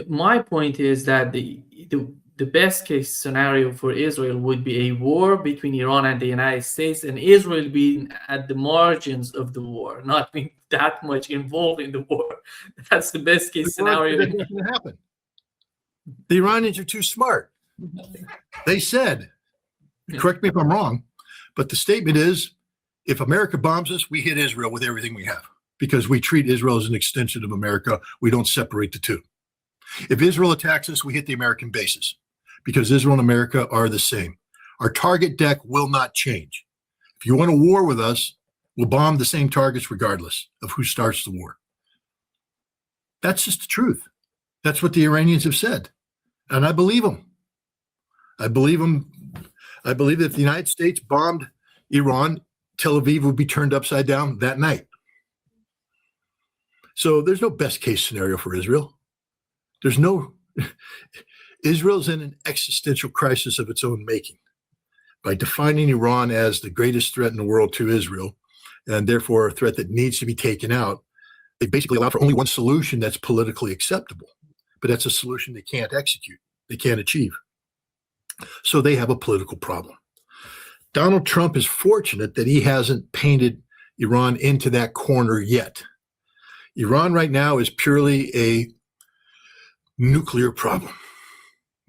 My point is that the best case scenario for Israel would be a war between Iran and the United States, and Israel being at the margins of the war, not being that much involved in the war. That's the best case scenario. That's not going to happen. The Iranians are too smart. They said, correct me if I'm wrong, but the statement is, if America bombs us, we hit Israel with everything we have, because we treat Israel as an extension of America. We don't separate the two. If Israel attacks us, we hit the American bases, because Israel and America are the same. Our target deck will not change. If you want a war with us, we'll bomb the same targets regardless of who starts the war. That's just the truth. That's what the Iranians have said. And I believe them. I believe them. I believe that if the United States bombed Iran, Tel Aviv would be turned upside down that night. So there's no best case scenario for Israel. Israel's in an existential crisis of its own making by defining Iran as the greatest threat in the world to Israel, and therefore a threat that needs to be taken out. They basically allow for only one solution that's politically acceptable, but that's a solution they can't execute, they can't achieve. So they have a political problem. Donald Trump is fortunate that he hasn't painted Iran into that corner yet. Iran right now is purely a nuclear problem.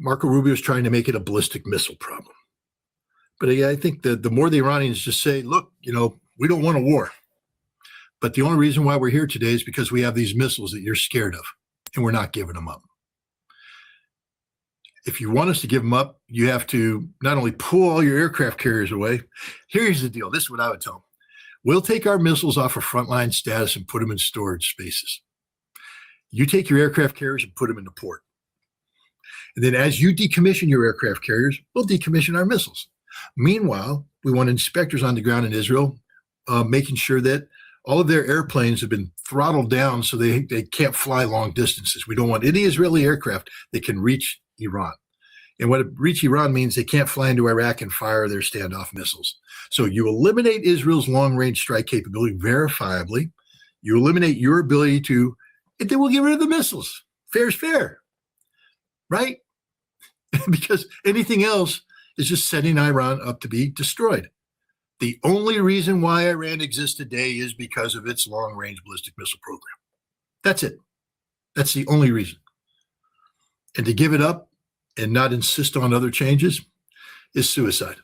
Marco Rubio is trying to make it a ballistic missile problem. But I think that the more the Iranians just say, look, we don't want a war. But the only reason why we're here today is because we have these missiles that you're scared of, and we're not giving them up. If you want us to give them up, you have to not only pull all your aircraft carriers away. Here's the deal. This is what I would tell them. We'll take our missiles off of frontline status and put them in storage spaces. You take your aircraft carriers and put them into port. And then as you decommission your aircraft carriers, we'll decommission our missiles. Meanwhile, we want inspectors on the ground in Israel making sure that all of their airplanes have been throttled down so they can't fly long distances. We don't want any Israeli aircraft that can reach Iran. And what reach Iran means they can't fly into Iraq and fire their standoff missiles. So you eliminate Israel's long-range strike capability verifiably. You eliminate your ability to, and then we'll get rid of the missiles. Fair's fair, right? Because anything else is just setting Iran up to be destroyed. The only reason why Iran exists today is because of its long-range ballistic missile program. That's it. That's the only reason. And to give it up and not insist on other changes is suicide.